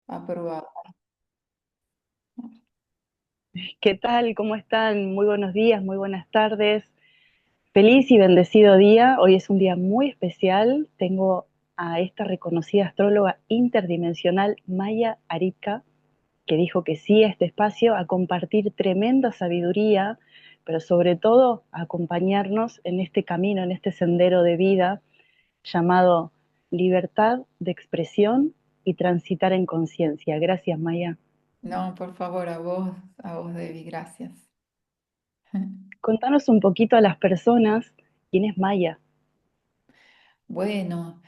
Aprobado. ¿Qué tal? ¿Cómo están? Muy buenos días, muy buenas tardes. Feliz y bendecido día. Hoy es un día muy especial. Tengo a esta reconocida astróloga interdimensional, Maya Aritka, que dijo que sí a este espacio, a compartir tremenda sabiduría, pero sobre todo a acompañarnos en este camino, en este sendero de vida llamado libertad de expresión y transitar en conciencia. Gracias, Maya. No, por favor, a vos, Debbie, gracias. Contanos un poquito a las personas quién es Maya. Bueno,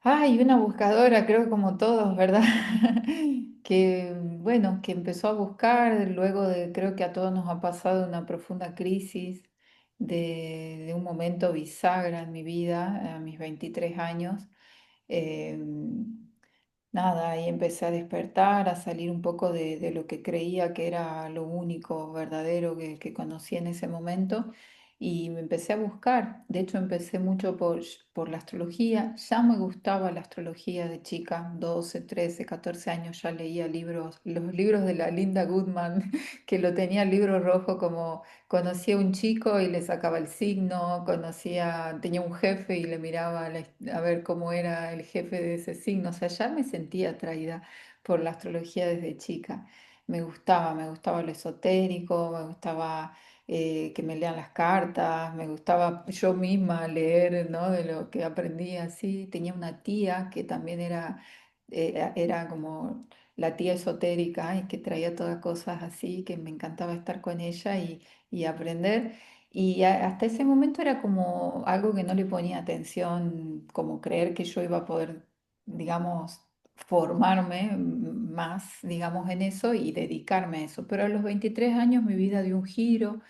hay una buscadora, creo como todos, ¿verdad? Que, bueno, que empezó a buscar luego de, creo que a todos nos ha pasado una profunda crisis de un momento bisagra en mi vida, a mis 23 años. Nada, ahí empecé a despertar, a salir un poco de lo que creía que era lo único verdadero que conocía en ese momento y me empecé a buscar. De hecho, empecé mucho por la astrología. Ya me gustaba la astrología de chica, 12, 13, 14 años, ya leía libros, los libros de la Linda Goodman, que lo tenía el libro rojo como conocía a un chico y le sacaba el signo, tenía un jefe y le miraba a ver cómo era el jefe de ese signo. O sea, ya me sentía atraída por la astrología desde chica. Me gustaba lo esotérico, me gustaba que me lean las cartas, me gustaba yo misma leer, ¿no? De lo que aprendí así. Tenía una tía que también era como la tía esotérica y que traía todas cosas así, que me encantaba estar con ella y aprender. Y hasta ese momento era como algo que no le ponía atención, como creer que yo iba a poder, digamos, formarme más, digamos, en eso y dedicarme a eso. Pero a los 23 años mi vida dio un giro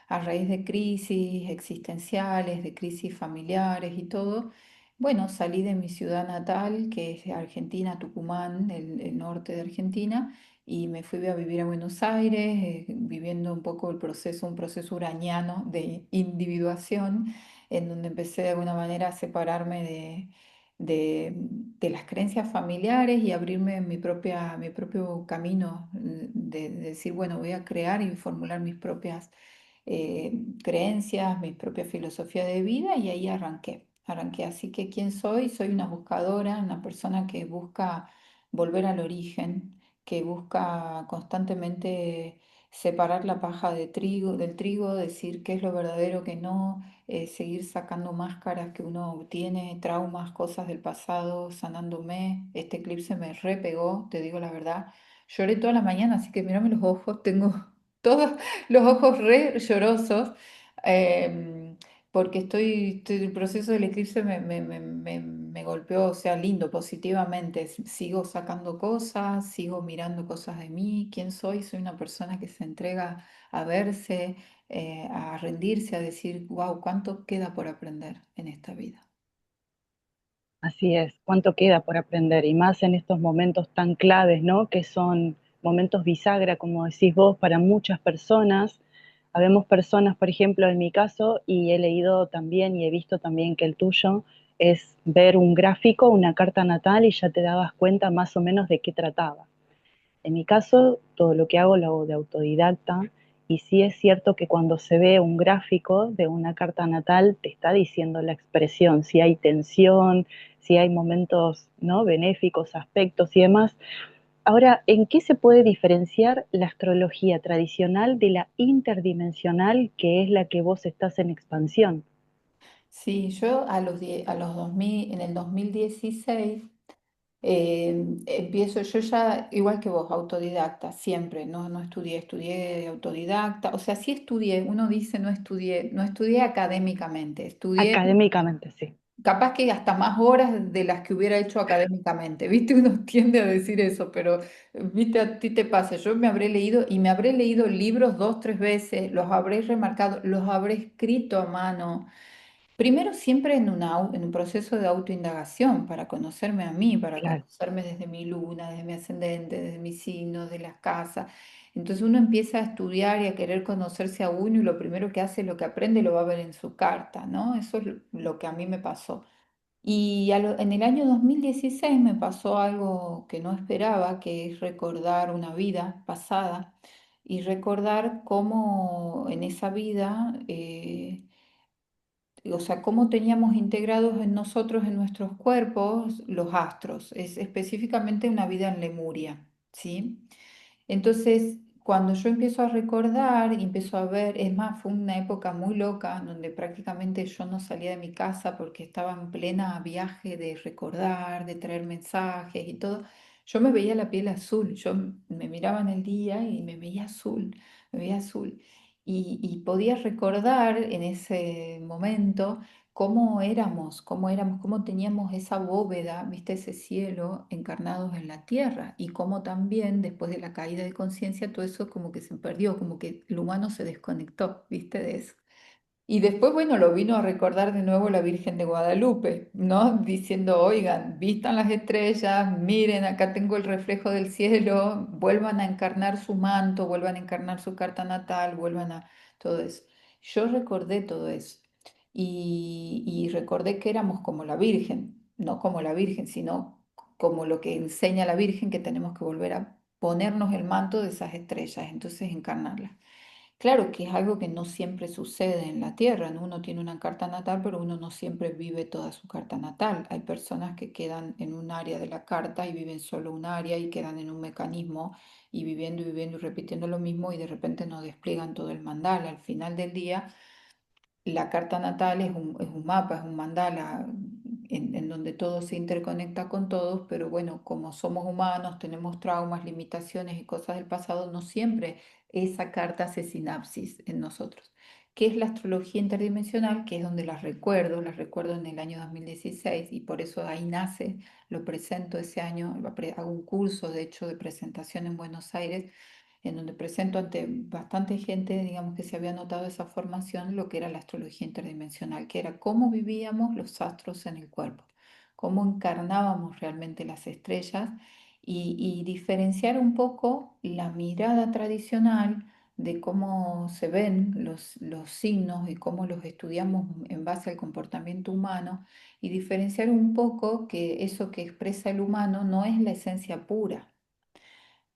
a raíz de crisis existenciales, de crisis familiares y todo. Bueno, salí de mi ciudad natal, que es Argentina, Tucumán, el norte de Argentina, y me fui a vivir a Buenos Aires, viviendo un poco un proceso uraniano de individuación, en donde empecé de alguna manera a separarme de las creencias familiares y abrirme mi propio camino, de decir, bueno, voy a crear y formular mis propias creencias, mi propia filosofía de vida y ahí arranqué. Arranqué. Así que, ¿quién soy? Soy una buscadora, una persona que busca volver al origen, que busca constantemente separar la paja del trigo, decir qué es lo verdadero, qué no, seguir sacando máscaras que uno tiene, traumas, cosas del pasado, sanándome. Este eclipse me repegó, te digo la verdad. Lloré toda la mañana, así que mírame los ojos, tengo todos los ojos re llorosos, em, porque el proceso del eclipse me golpeó, o sea, lindo, positivamente. Sigo sacando cosas, sigo mirando cosas de mí, quién soy. Soy una persona que se entrega a verse, a rendirse, a decir, wow, ¿cuánto queda por aprender en esta vida? Así es, cuánto queda por aprender y más en estos momentos tan claves, ¿no? Que son momentos bisagra, como decís vos, para muchas personas. Habemos personas, por ejemplo, en mi caso, y he leído también y he visto también que el tuyo es ver un gráfico, una carta natal y ya te dabas cuenta más o menos de qué trataba. En mi caso, todo lo que hago lo hago de autodidacta y sí es cierto que cuando se ve un gráfico de una carta natal te está diciendo la expresión, si hay tensión, si hay momentos no benéficos, aspectos y demás. Ahora, ¿en qué se puede diferenciar la astrología tradicional de la interdimensional, que es la que vos estás en expansión? Sí, yo a los 2000, en el 2016 empiezo, yo ya, igual que vos, autodidacta, siempre, no estudié, estudié autodidacta, o sea, sí estudié, uno dice no estudié académicamente, estudié Académicamente, sí. capaz que hasta más horas de las que hubiera hecho académicamente, ¿viste? Uno tiende a decir eso, pero, ¿viste? A ti te pasa, yo me habré leído y me habré leído libros dos, tres veces, los habré remarcado, los habré escrito a mano. Primero siempre en un proceso de autoindagación para conocerme a mí, para Claro. conocerme desde mi luna, desde mi ascendente, desde mis signos, de las casas. Entonces uno empieza a estudiar y a querer conocerse a uno y lo primero que hace, lo que aprende, lo va a ver en su carta, ¿no? Eso es lo que a mí me pasó. En el año 2016 me pasó algo que no esperaba, que es recordar una vida pasada y recordar cómo en esa vida, o sea, cómo teníamos integrados en nosotros, en nuestros cuerpos, los astros, es específicamente una vida en Lemuria, ¿sí? Entonces, cuando yo empiezo a recordar y empiezo a ver, es más, fue una época muy loca donde prácticamente yo no salía de mi casa porque estaba en plena viaje de recordar, de traer mensajes y todo. Yo me veía la piel azul, yo me miraba en el día y me veía azul, me veía azul. Y podía recordar en ese momento cómo éramos, cómo teníamos esa bóveda, viste, ese cielo encarnados en la tierra y cómo también después de la caída de conciencia todo eso como que se perdió, como que el humano se desconectó, viste, de eso. Y después, bueno, lo vino a recordar de nuevo la Virgen de Guadalupe, ¿no? Diciendo, oigan, vistan las estrellas, miren, acá tengo el reflejo del cielo, vuelvan a encarnar su manto, vuelvan a encarnar su carta natal, vuelvan a todo eso. Yo recordé todo eso y recordé que éramos como la Virgen, no como la Virgen, sino como lo que enseña la Virgen, que tenemos que volver a ponernos el manto de esas estrellas, entonces encarnarlas. Claro que es algo que no siempre sucede en la Tierra, ¿no? Uno tiene una carta natal, pero uno no siempre vive toda su carta natal. Hay personas que quedan en un área de la carta y viven solo un área y quedan en un mecanismo y viviendo y repitiendo lo mismo y de repente no despliegan todo el mandala. Al final del día la carta natal es un mapa, es un mandala en donde todo se interconecta con todos, pero bueno, como somos humanos, tenemos traumas, limitaciones y cosas del pasado, no siempre esa carta hace sinapsis en nosotros. ¿Qué es la astrología interdimensional? Que es donde las recuerdo en el año 2016 y por eso ahí nace, lo presento ese año, hago un curso de hecho de presentación en Buenos Aires en donde presento ante bastante gente, digamos, que se había notado esa formación, lo que era la astrología interdimensional, que era cómo vivíamos los astros en el cuerpo, cómo encarnábamos realmente las estrellas y diferenciar un poco la mirada tradicional de cómo se ven los signos y cómo los estudiamos en base al comportamiento humano y diferenciar un poco que eso que expresa el humano no es la esencia pura,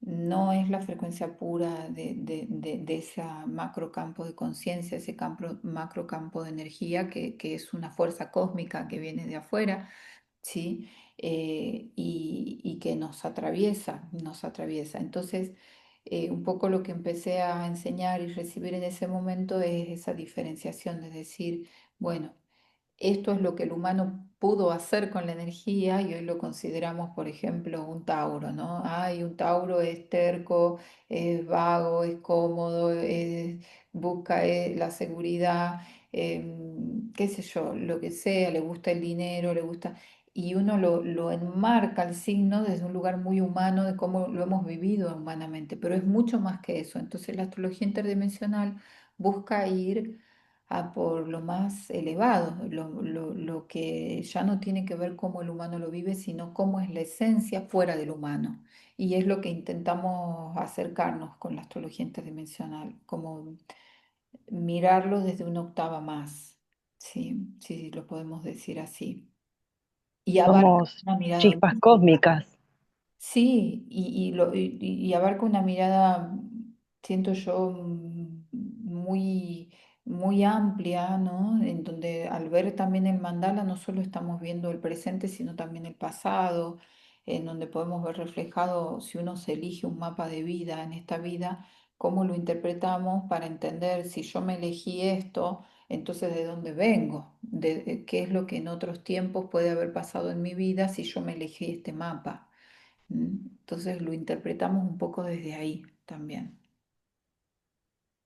no es la frecuencia pura de ese macro campo de conciencia, ese macro campo de energía que es una fuerza cósmica que viene de afuera, ¿sí? Y que nos atraviesa, nos atraviesa. Entonces, un poco lo que empecé a enseñar y recibir en ese momento es esa diferenciación de decir, bueno, esto es lo que el humano pudo hacer con la energía y hoy lo consideramos, por ejemplo, un Tauro, ¿no? Ay, un Tauro es terco, es vago, es cómodo, busca la seguridad, qué sé yo, lo que sea, le gusta el dinero, le gusta... Y uno lo enmarca el signo desde un lugar muy humano de cómo lo hemos vivido humanamente, pero es mucho más que eso. Entonces la astrología interdimensional busca ir a por lo más elevado, lo que ya no tiene que ver cómo el humano lo vive, sino cómo es la esencia fuera del humano. Y es lo que intentamos acercarnos con la astrología interdimensional, como mirarlo desde una octava más, sí, sí, lo podemos decir así. Y abarca Somos una mirada chispas holística. cósmicas. Sí, y abarca una mirada, siento yo, muy, muy amplia, ¿no? En donde al ver también el mandala no solo estamos viendo el presente, sino también el pasado, en donde podemos ver reflejado, si uno se elige un mapa de vida en esta vida, cómo lo interpretamos para entender si yo me elegí esto, entonces de dónde vengo, de qué es lo que en otros tiempos puede haber pasado en mi vida si yo me elegí este mapa. Entonces lo interpretamos un poco desde ahí también.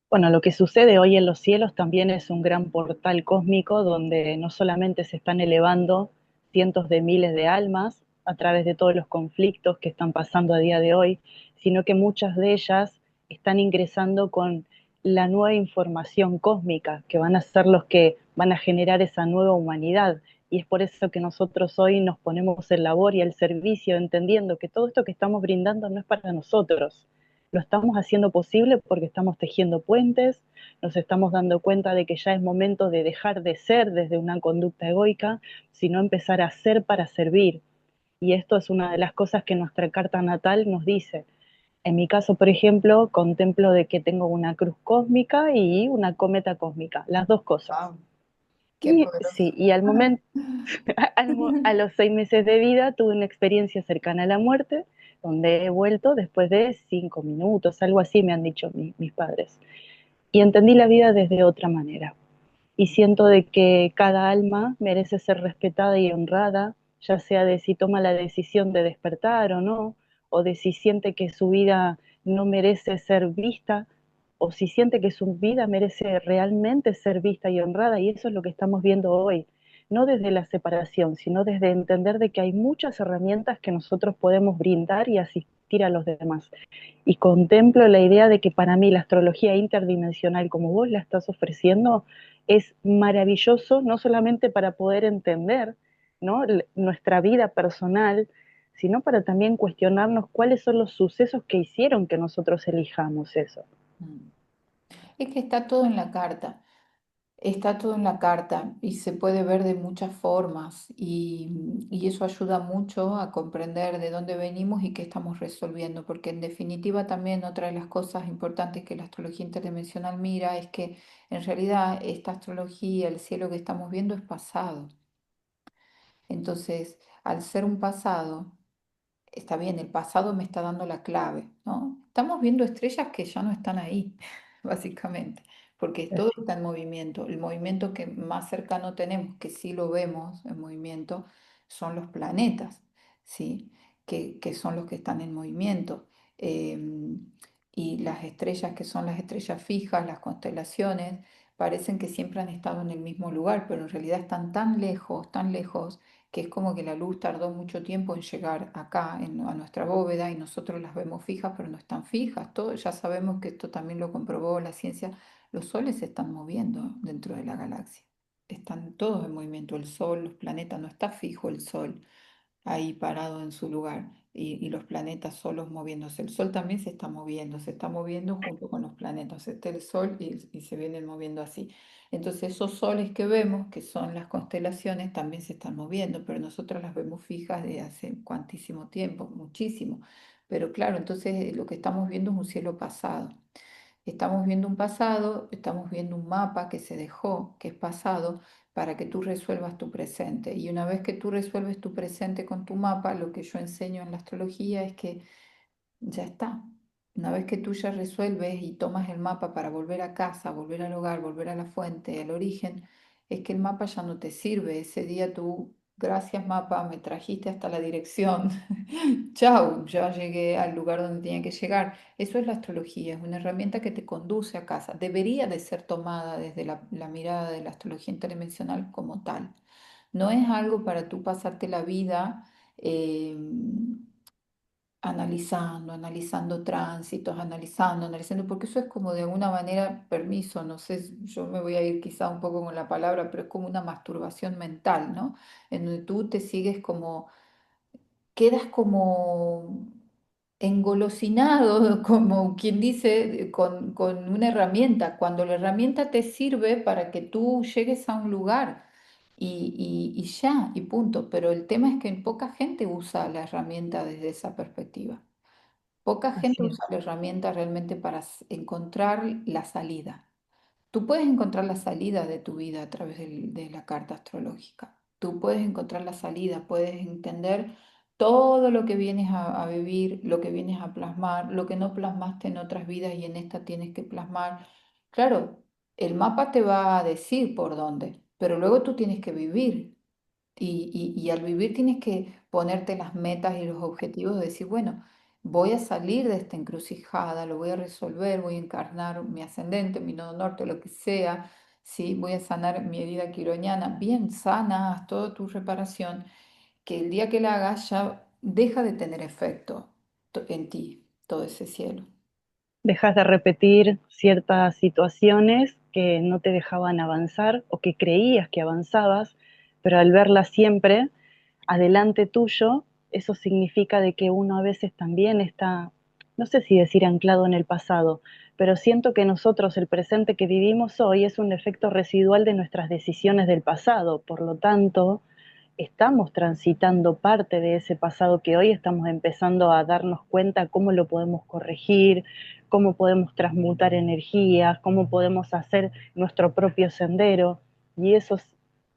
Bueno, lo que sucede hoy en los cielos también es un gran portal cósmico donde no solamente se están elevando cientos de miles de almas a través de todos los conflictos que están pasando a día de hoy, sino que muchas de ellas están ingresando con la nueva información cósmica, que van a ser los que van a generar esa nueva humanidad. Y es por eso que nosotros hoy nos ponemos en labor y al servicio, entendiendo que todo esto que estamos brindando no es para nosotros, lo estamos haciendo posible porque estamos tejiendo puentes, nos estamos dando cuenta de que ya es momento de dejar de ser desde una conducta egoica, sino empezar a ser para servir. Y esto es una de las cosas que nuestra carta natal nos dice. En mi caso, por ejemplo, contemplo de que tengo una cruz cósmica y una cometa cósmica, las dos cosas. Wow, qué Y sí, poderoso. y al momento, a los 6 meses de vida tuve una experiencia cercana a la muerte, donde he vuelto después de 5 minutos, algo así me han dicho mis padres. Y entendí la vida desde otra manera. Y siento de que cada alma merece ser respetada y honrada, ya sea de si toma la decisión de despertar o no, o de si siente que su vida no merece ser vista, o si siente que su vida merece realmente ser vista y honrada, y eso es lo que estamos viendo hoy, no desde la separación, sino desde entender de que hay muchas herramientas que nosotros podemos brindar y asistir a los demás. Y contemplo la idea de que para mí la astrología interdimensional, como vos la estás ofreciendo, es maravilloso, no solamente para poder entender, ¿no?, nuestra vida personal, sino para también cuestionarnos cuáles son los sucesos que hicieron que nosotros elijamos eso. Mm. Es que está todo en la carta. Está todo en la carta y se puede ver de muchas formas y eso ayuda mucho a comprender de dónde venimos y qué estamos resolviendo, porque en definitiva también otra de las cosas importantes que la astrología interdimensional mira es que en realidad esta astrología, el cielo que estamos viendo es pasado. Entonces, al ser un pasado, está bien, el pasado me está dando la clave, ¿no? Estamos viendo estrellas que ya no están ahí, básicamente, porque todo Así, está en movimiento. El movimiento que más cercano tenemos, que sí lo vemos en movimiento, son los planetas, ¿sí? Que son los que están en movimiento. Y las estrellas, que son las estrellas fijas, las constelaciones, parecen que siempre han estado en el mismo lugar, pero en realidad están tan lejos que es como que la luz tardó mucho tiempo en llegar acá, a nuestra bóveda, y nosotros las vemos fijas, pero no están fijas. Todo, ya sabemos que esto también lo comprobó la ciencia. Los soles se están moviendo dentro de la galaxia. Están todos en movimiento. El Sol, los planetas, no está fijo el Sol ahí parado en su lugar y los planetas solos moviéndose. El Sol también se está moviendo junto con los planetas. Está el Sol y se vienen moviendo así. Entonces esos soles que vemos, que son las constelaciones, también se están moviendo, pero nosotros las vemos fijas de hace cuantísimo tiempo, muchísimo. Pero claro, entonces lo que estamos viendo es un cielo pasado. Estamos viendo un pasado, estamos viendo un mapa que se dejó, que es pasado, para que tú resuelvas tu presente. Y una vez que tú resuelves tu presente con tu mapa, lo que yo enseño en la astrología es que ya está. Una vez que tú ya resuelves y tomas el mapa para volver a casa, volver al hogar, volver a la fuente, al origen, es que el mapa ya no te sirve. Ese día tú, gracias mapa, me trajiste hasta la dirección. Chao, ya llegué al lugar donde tenía que llegar. Eso es la astrología, es una herramienta que te conduce a casa. Debería de ser tomada desde la mirada de la astrología interdimensional como tal. No es algo para tú pasarte la vida eh, analizando tránsitos, analizando, porque eso es como de alguna manera, permiso, no sé, yo me voy a ir quizá un poco con la palabra, pero es como una masturbación mental, ¿no? En donde tú te sigues como, quedas como engolosinado, como quien dice, con una herramienta, cuando la herramienta te sirve para que tú llegues a un lugar. Y ya, y punto. Pero el tema es que poca gente usa la herramienta desde esa perspectiva. Poca gente así usa es. la herramienta realmente para encontrar la salida. Tú puedes encontrar la salida de tu vida a través de la carta astrológica. Tú puedes encontrar la salida, puedes entender todo lo que vienes a vivir, lo que vienes a plasmar, lo que no plasmaste en otras vidas y en esta tienes que plasmar. Claro, el mapa te va a decir por dónde, pero luego tú tienes que vivir. Y al vivir tienes que ponerte las metas y los objetivos de decir, bueno, voy a salir de esta encrucijada, lo voy a resolver, voy a encarnar mi ascendente, mi nodo norte, lo que sea, ¿sí? Voy a sanar mi herida quiroñana, bien sana, haz toda tu reparación, que el día que la hagas ya deja de tener efecto en ti, todo ese cielo. Dejas de repetir ciertas situaciones que no te dejaban avanzar o que creías que avanzabas, pero al verlas siempre adelante tuyo, eso significa de que uno a veces también está no sé si decir anclado en el pasado, pero siento que nosotros, el presente que vivimos hoy, es un efecto residual de nuestras decisiones del pasado. Por lo tanto, estamos transitando parte de ese pasado que hoy estamos empezando a darnos cuenta cómo lo podemos corregir, cómo podemos transmutar energías, cómo podemos hacer nuestro propio sendero. Y eso es,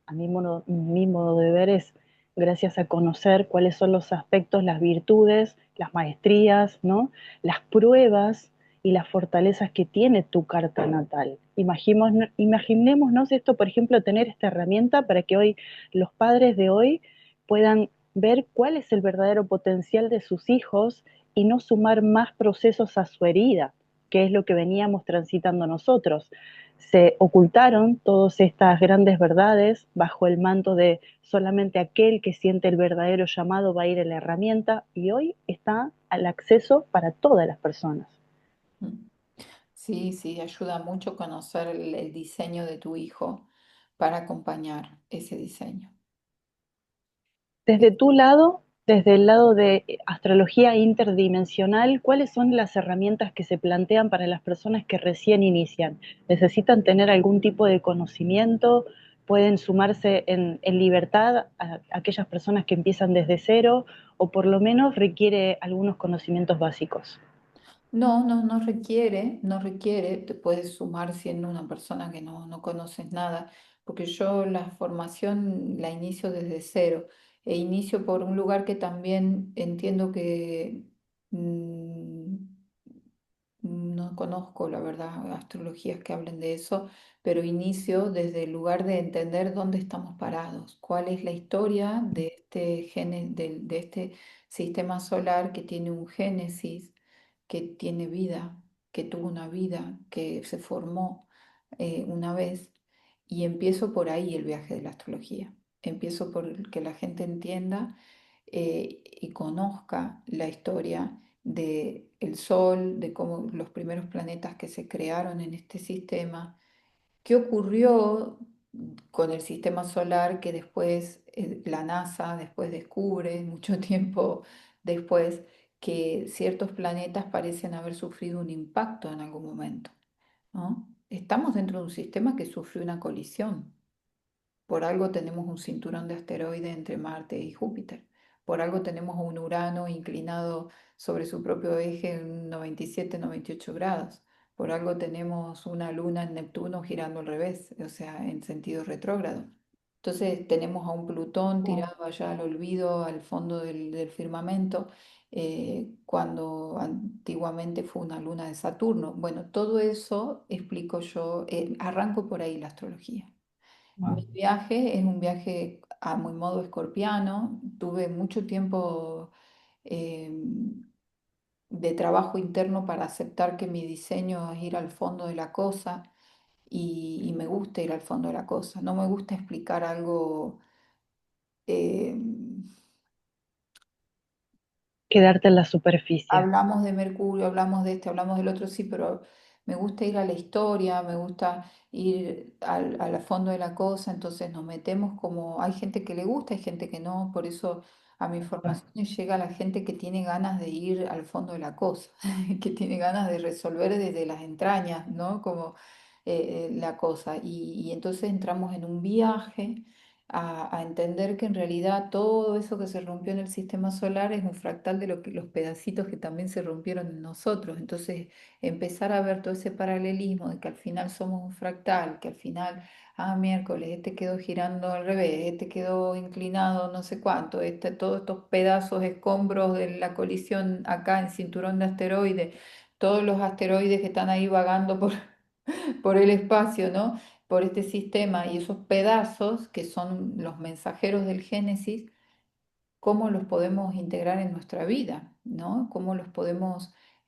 a mi modo de ver, es gracias a conocer cuáles son los aspectos, las virtudes, las maestrías, ¿no? Las pruebas y las fortalezas que tiene tu carta natal. Imaginémonos esto, por ejemplo, tener esta herramienta para que hoy los padres de hoy puedan ver cuál es el verdadero potencial de sus hijos y no sumar más procesos a su herida, que es lo que veníamos transitando nosotros. Se ocultaron todas estas grandes verdades bajo el manto de solamente aquel que siente el verdadero llamado va a ir a la herramienta, y hoy está al acceso para todas las personas. Mm. Sí, sí, ayuda mucho conocer el diseño de tu hijo para acompañar ese diseño. Desde tu lado, desde el lado de astrología interdimensional, ¿cuáles son las herramientas que se plantean para las personas que recién inician? ¿Necesitan tener algún tipo de conocimiento? ¿Pueden sumarse en libertad a aquellas personas que empiezan desde cero? ¿O por lo menos requiere algunos conocimientos básicos? No, no, no requiere, te puedes sumar siendo una persona que no conoces nada, porque yo la formación la inicio desde cero e inicio por un lugar que también entiendo que mm, no conozco, la verdad, astrologías que hablen de eso, pero inicio desde el lugar de entender dónde estamos parados, cuál es la historia de este de este sistema solar que tiene un génesis, que tiene vida, que tuvo una vida, que se formó una vez, y empiezo por ahí el viaje de la astrología. Empiezo por que la gente entienda y conozca la historia de el Sol, de cómo los primeros planetas que se crearon en este sistema, qué ocurrió con el sistema solar que después la NASA después descubre, mucho tiempo después, que ciertos planetas parecen haber sufrido un impacto en algún momento, ¿no? Estamos dentro de un sistema que sufrió una colisión. Por algo tenemos un cinturón de asteroides entre Marte y Júpiter. Por algo tenemos un Urano inclinado sobre su propio eje en 97, 98 grados. Por algo tenemos una luna en Neptuno girando al revés, o sea, en sentido retrógrado. Entonces tenemos a un Plutón Wow. tirado allá al olvido, al fondo del firmamento, cuando antiguamente fue una luna de Saturno. Bueno, todo eso explico yo, arranco por ahí la astrología. Mi Wow. viaje es un viaje a mi modo escorpiano. Tuve mucho tiempo eh, de trabajo interno para aceptar que mi diseño es ir al fondo de la cosa y me gusta ir al fondo de la cosa. No me gusta explicar algo. eh, Quedarte en la superficie. Hablamos de Mercurio, hablamos de este, hablamos del otro, sí, pero me gusta ir a la historia, me gusta ir al fondo de la cosa, entonces nos metemos como, hay gente que le gusta, hay gente que no, por eso a mis formaciones llega la gente que tiene ganas de ir al fondo de la cosa, que tiene ganas de resolver desde las entrañas, ¿no? Como la cosa, y entonces entramos en un viaje a entender que en realidad todo eso que se rompió en el sistema solar es un fractal de lo que, los pedacitos que también se rompieron en nosotros. Entonces, empezar a ver todo ese paralelismo de que al final somos un fractal, que al final, miércoles, este quedó girando al revés, este quedó inclinado no sé cuánto, todos estos pedazos, escombros de la colisión acá en cinturón de asteroides, todos los asteroides que están ahí vagando por el espacio, ¿no? Por este sistema y esos pedazos que son los mensajeros del Génesis, cómo los podemos integrar en nuestra vida, ¿no?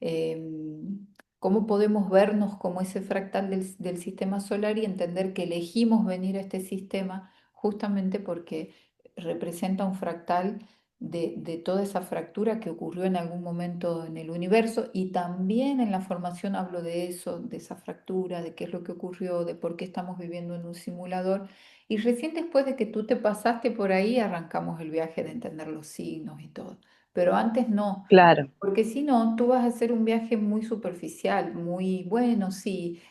Em, Cómo podemos vernos como ese fractal del sistema solar y entender que elegimos venir a este sistema justamente porque representa un fractal de toda esa fractura que ocurrió en algún momento en el universo y también en la formación hablo de eso, de esa fractura, de qué es lo que ocurrió, de por qué estamos viviendo en un simulador y recién después de que tú te pasaste por ahí, arrancamos el viaje de entender los signos y todo. pero antes no. claro, Porque si no, tú vas a hacer un viaje muy superficial, muy bueno, sí,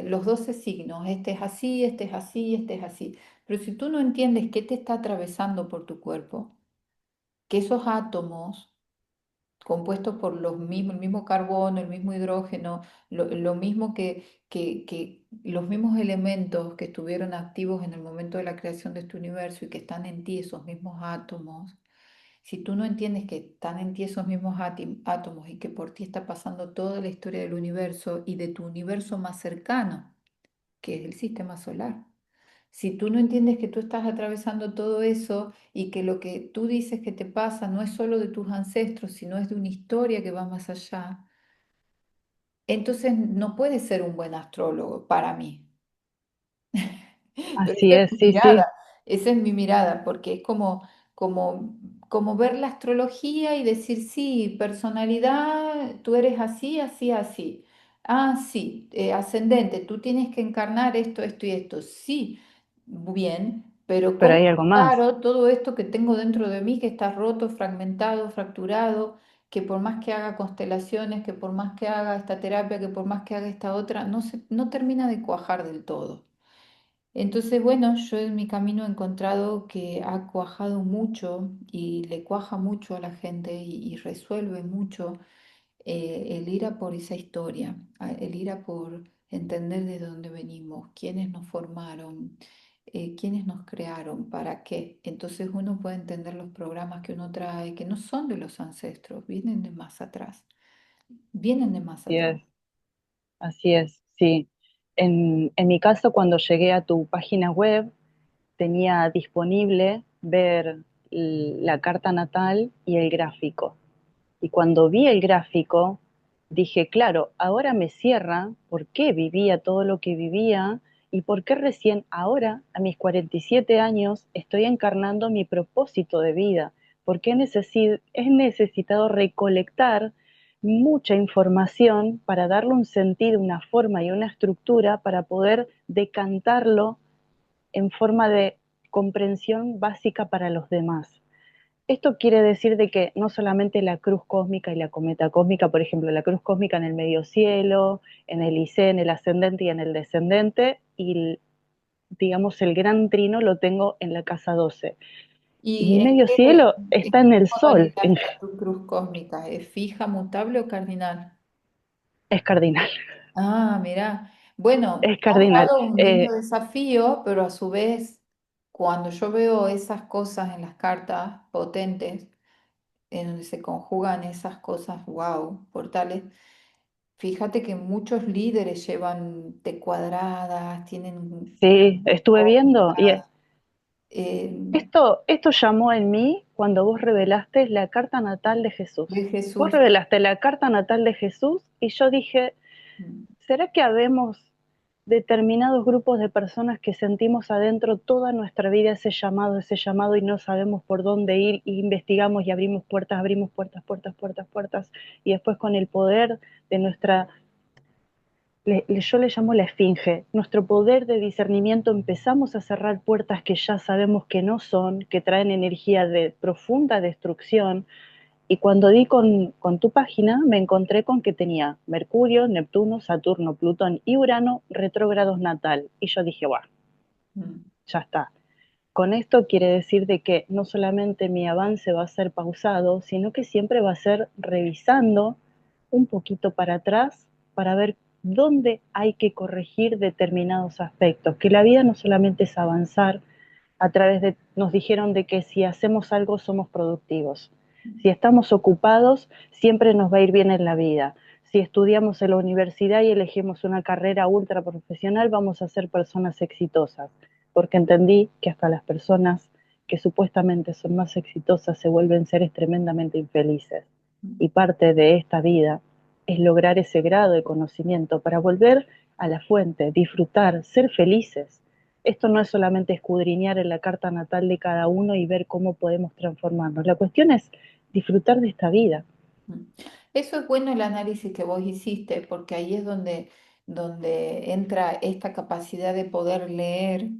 los 12 signos, este es así, este es así, este es así. Pero si tú no entiendes qué te está atravesando por tu cuerpo, que esos átomos compuestos por los mismos, el mismo carbono, el mismo hidrógeno, lo mismo que los mismos elementos que estuvieron activos en el momento de la creación de este universo y que están en ti, esos mismos átomos, si tú no entiendes que están en ti esos mismos átomos y que por ti está pasando toda la historia del universo y de tu universo más cercano, que es el sistema solar. Si tú no entiendes que tú estás atravesando todo eso y que lo que tú dices que te pasa no es solo de tus ancestros, sino es de una historia que va más allá, entonces no puedes ser un buen astrólogo para mí. Pero así esa es es, mi sí, mirada, sí, esa es mi mirada, porque es como, como ver la astrología y decir, sí, personalidad, tú eres así, así, así. Ah, sí, ascendente, tú tienes que encarnar esto, esto y esto. Sí, bien, pero pero ¿cómo hay algo más. claro todo esto que tengo dentro de mí que está roto, fragmentado, fracturado? Que por más que haga constelaciones, que por más que haga esta terapia, que por más que haga esta otra, no termina de cuajar del todo. Entonces, bueno, yo en mi camino he encontrado que ha cuajado mucho y le cuaja mucho a la gente y resuelve mucho el ir a por esa historia, el ir a por entender de dónde venimos, quiénes nos formaron, quiénes nos crearon, para qué. Entonces uno puede entender los programas que uno trae, que no son de los ancestros, vienen de más atrás, vienen de más atrás. Así es, sí. En mi caso, cuando llegué a tu página web, tenía disponible ver la carta natal y el gráfico. Y cuando vi el gráfico, dije, claro, ahora me cierra por qué vivía todo lo que vivía y por qué recién ahora, a mis 47 años, estoy encarnando mi propósito de vida. Porque he necesitado recolectar mucha información para darle un sentido, una forma y una estructura para poder decantarlo en forma de comprensión básica para los demás. Esto quiere decir de que no solamente la cruz cósmica y la cometa cósmica, por ejemplo, la cruz cósmica en el medio cielo, en el IC, en el ascendente y en el descendente, y digamos el gran trino lo tengo en la casa 12. Y ¿Y mi medio cielo en está en qué el sol, modalidad está tu cruz cósmica? ¿Es fija, mutable o cardinal? es cardinal, Ah, mira. Bueno, es me ha cardinal. dado un lindo desafío, pero a su vez, cuando yo veo esas cosas en las cartas potentes, en donde se conjugan esas cosas, wow, portales, fíjate que muchos líderes llevan T cuadradas, tienen Sí, estuve viendo y cósmicas, eh, esto llamó en mí cuando vos revelaste la carta natal de Jesús. de Vos Jesús. revelaste la carta natal de Jesús y yo dije, Mm, ¿será que habemos determinados grupos de personas que sentimos adentro toda nuestra vida ese llamado y no sabemos por dónde ir y investigamos y abrimos puertas, puertas, puertas, puertas y después con el poder de nuestra, yo le llamo la esfinge, nuestro poder de discernimiento empezamos a cerrar puertas que ya sabemos que no son, que traen energía de profunda destrucción y cuando di con tu página, me encontré con que tenía Mercurio, Neptuno, Saturno, Plutón y Urano retrógrados natal. Y yo dije, bueno, mm, ya está. Con esto quiere decir de que no solamente mi avance va a ser pausado, sino que siempre va a ser revisando un poquito para atrás para ver dónde hay que corregir determinados aspectos. Que la vida no solamente es avanzar a través de, nos dijeron de que si hacemos algo somos productivos. Si estamos ocupados, siempre nos va a ir bien en la vida. Si estudiamos en la universidad y elegimos una carrera ultra profesional, vamos a ser personas exitosas. Porque entendí que hasta las personas que supuestamente son más exitosas se vuelven seres tremendamente infelices. mm, Y parte de esta vida es lograr ese grado de conocimiento para volver a la fuente, disfrutar, ser felices. Esto no es solamente escudriñar en la carta natal de cada uno y ver cómo podemos transformarnos. La cuestión es disfrutar de esta vida. mm. Eso es bueno el análisis que vos hiciste, porque ahí es donde entra esta capacidad de poder leer.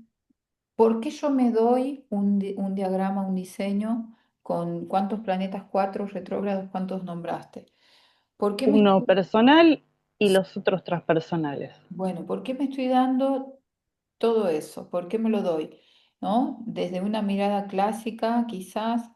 ¿Por qué yo me doy un diagrama, un diseño con cuántos planetas, cuatro retrógrados, cuántos nombraste. ¿Por qué me Uno estoy, personal y los otros transpersonales. bueno, por qué me estoy dando todo eso? ¿Por qué me lo doy? ¿No? Desde una mirada clásica, quizás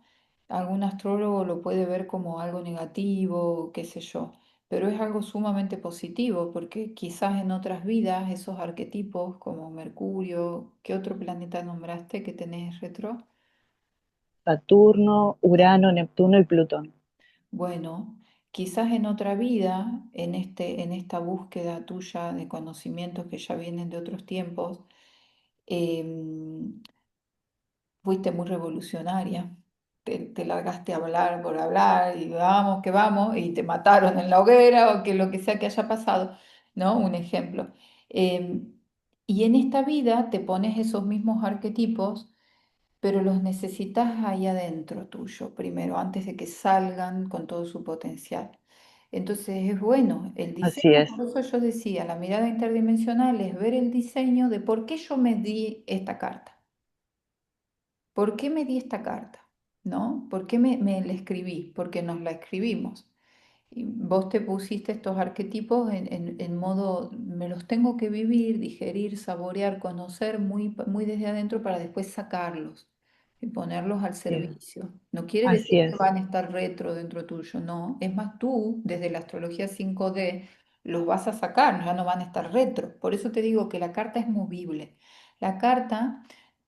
algún astrólogo lo puede ver como algo negativo, qué sé yo, pero es algo sumamente positivo porque quizás en otras vidas esos arquetipos como Mercurio, ¿qué otro planeta nombraste que tenés retro? Saturno, Urano, Neptuno y Plutón. Bueno, quizás en otra vida, en esta búsqueda tuya de conocimientos que ya vienen de otros tiempos, em, fuiste muy revolucionaria. Te largaste a hablar por hablar y vamos que vamos y te mataron en la hoguera o que lo que sea que haya pasado, ¿no? Un ejemplo. Em, y en esta vida te pones esos mismos arquetipos, pero los necesitas ahí adentro tuyo primero, antes de que salgan con todo su potencial. Entonces es bueno, el Así diseño, es, por eso yo decía, la mirada interdimensional es ver el diseño de por qué yo me di esta carta, por qué me di esta carta, ¿no? ¿Por qué me la escribí? Porque nos la escribimos. Y vos te pusiste estos arquetipos en modo, me los tengo que vivir, digerir, saborear, conocer muy desde adentro para después sacarlos y ponerlos al así es, servicio. No quiere decir así que es. van a estar retro dentro tuyo, no. Es más, tú, desde la astrología 5D los vas a sacar, ya no van a estar retro. Por eso te digo que la carta es movible. La carta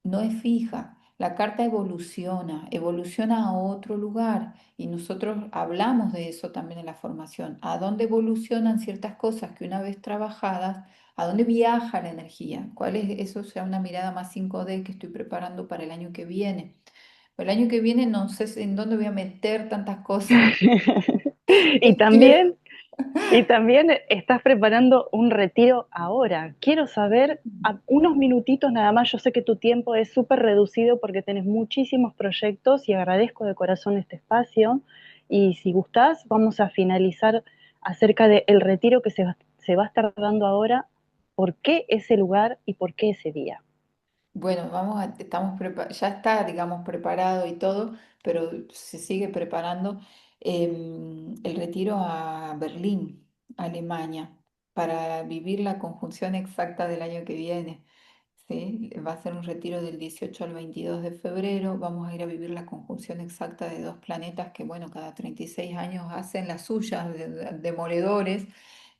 no es fija. La carta evoluciona, evoluciona a otro lugar. Y nosotros hablamos de eso también en la formación. ¿A dónde evolucionan ciertas cosas que una vez trabajadas, a dónde viaja la energía? ¿Cuál es eso? Ya una mirada más 5D que estoy preparando para el año que viene. El año que viene no sé en dónde voy a meter tantas cosas. Y Quiero- también, y también estás preparando un retiro ahora. Quiero saber, unos minutitos nada más, yo sé que tu tiempo es súper reducido porque tenés muchísimos proyectos y agradezco de corazón este espacio. Y si gustás, vamos a finalizar acerca del retiro que se va a estar dando ahora. ¿Por qué ese lugar y por qué ese día? Bueno, ya está, digamos, preparado y todo, pero se sigue preparando el retiro a Berlín, Alemania, para vivir la conjunción exacta del año que viene. ¿Sí? Va a ser un retiro del 18 al 22 de febrero. Vamos a ir a vivir la conjunción exacta de dos planetas que, bueno, cada 36 años hacen las suyas, demoledores,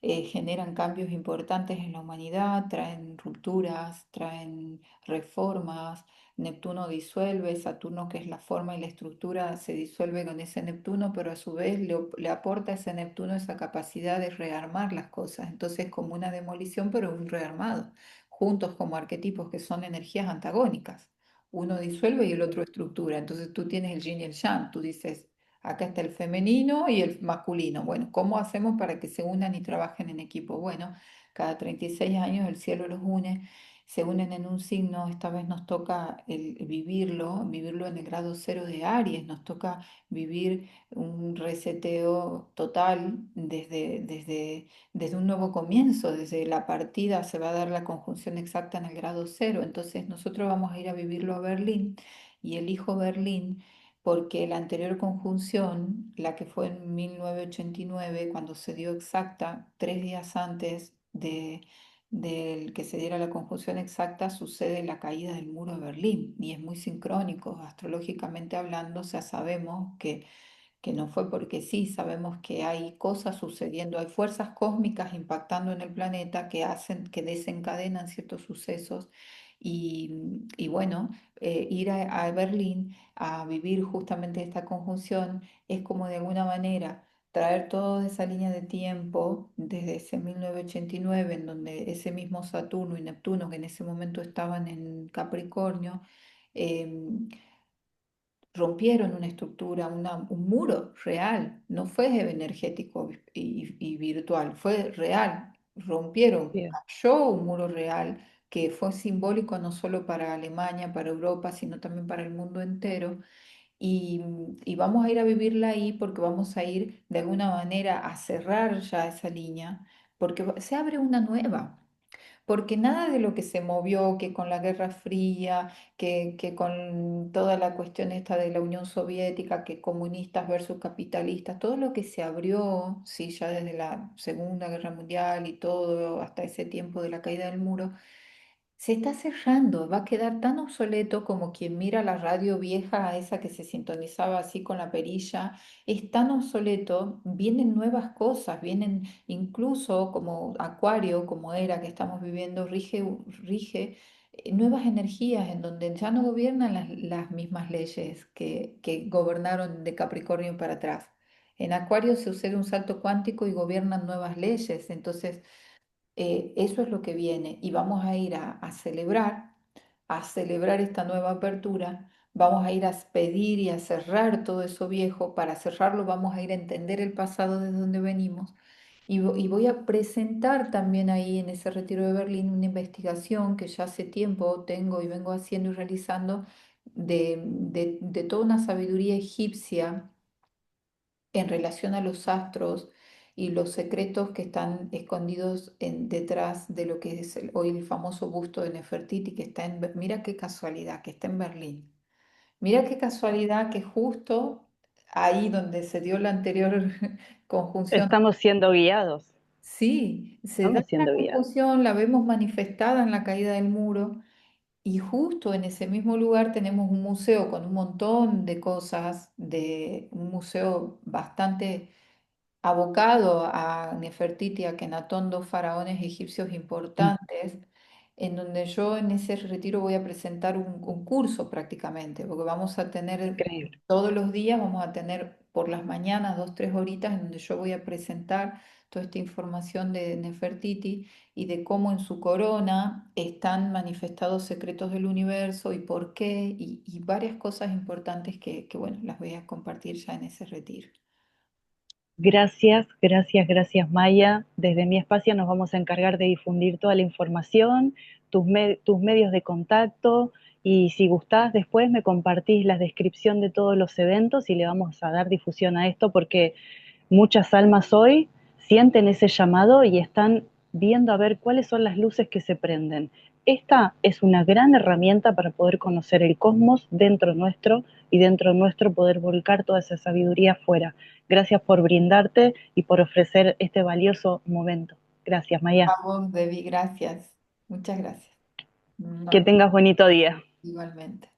generan cambios importantes en la humanidad, traen rupturas, traen reformas. Neptuno disuelve, Saturno, que es la forma y la estructura, se disuelve con ese Neptuno, pero a su vez le aporta a ese Neptuno esa capacidad de rearmar las cosas. Entonces, como una demolición, pero un rearmado juntos como arquetipos que son energías antagónicas. Uno disuelve y el otro estructura. Entonces tú tienes el yin y el yang. Tú dices, acá está el femenino y el masculino. Bueno, ¿cómo hacemos para que se unan y trabajen en equipo? Bueno, cada 36 años el cielo los une, se unen en un signo. Esta vez nos toca vivirlo en el grado cero de Aries. Nos toca vivir un reseteo total desde un nuevo comienzo, desde la partida se va a dar la conjunción exacta en el grado cero. Entonces nosotros vamos a ir a vivirlo a Berlín y elijo Berlín porque la anterior conjunción, la que fue en 1989, cuando se dio exacta, 3 días antes del que se diera la conjunción exacta, sucede la caída del muro de Berlín y es muy sincrónico, astrológicamente hablando, o sea, sabemos que no fue porque sí, sabemos que hay cosas sucediendo, hay fuerzas cósmicas impactando en el planeta que hacen, que desencadenan ciertos sucesos y bueno, ir a Berlín a vivir justamente esta conjunción es como de alguna manera traer toda esa línea de tiempo desde ese 1989 en donde ese mismo Saturno y Neptuno que en ese momento estaban en Capricornio, em, rompieron una estructura, un muro real, no fue energético y virtual, fue real. Rompieron, Bien. cayó un muro real que fue simbólico no solo para Alemania, para Europa, sino también para el mundo entero. Y vamos a ir a vivirla ahí porque vamos a ir de alguna manera a cerrar ya esa línea, porque se abre una nueva. porque nada de lo que se movió, que con la Guerra Fría, que con toda la cuestión esta de la Unión Soviética, que comunistas versus capitalistas, todo lo que se abrió, sí, ya desde la Segunda Guerra Mundial y todo, hasta ese tiempo de la caída del muro, se está cerrando, va a quedar tan obsoleto como quien mira la radio vieja, esa que se sintonizaba así con la perilla, es tan obsoleto, vienen nuevas cosas, vienen incluso como Acuario, como era que estamos viviendo, rige nuevas energías en donde ya no gobiernan las mismas leyes que gobernaron de Capricornio para atrás. En Acuario se sucede un salto cuántico y gobiernan nuevas leyes, entonces eso es lo que viene y vamos a ir a celebrar esta nueva apertura, vamos a ir a pedir y a cerrar todo eso viejo, para cerrarlo vamos a ir a entender el pasado desde donde venimos y voy a presentar también ahí en ese retiro de Berlín una investigación que ya hace tiempo tengo y vengo haciendo y realizando de toda una sabiduría egipcia en relación a los astros y los secretos que están escondidos detrás de lo que es hoy el famoso busto de Nefertiti que está mira qué casualidad, que está en Berlín. Mira qué casualidad que justo ahí donde se dio la anterior conjunción, Estamos siendo guiados, sí, se da estamos la siendo guiados. conjunción, la vemos manifestada en la caída del muro. Y justo en ese mismo lugar tenemos un museo con un montón de cosas, de un museo bastante abocado a Nefertiti, a Kenatón, dos faraones egipcios Mm, importantes, en donde yo en ese retiro voy a presentar un curso prácticamente, porque vamos a tener increíble. todos los días, vamos a tener por las mañanas 2, 3 horitas en donde yo voy a presentar toda esta información de Nefertiti y de cómo en su corona están manifestados secretos del universo y por qué, y varias cosas importantes bueno, las voy a compartir ya en ese retiro. Gracias, gracias, gracias Maya. Desde mi espacio nos vamos a encargar de difundir toda la información, tus medios de contacto y si gustás después me compartís la descripción de todos los eventos y le vamos a dar difusión a esto porque muchas almas hoy sienten ese llamado y están viendo a ver cuáles son las luces que se prenden. Esta es una gran herramienta para poder conocer el cosmos dentro nuestro y dentro nuestro poder volcar toda esa sabiduría afuera. Gracias por brindarte y por ofrecer este valioso momento. Gracias, Maya. A vos, Debbie, gracias. Muchas gracias. Que No, tengas bonito día. igualmente.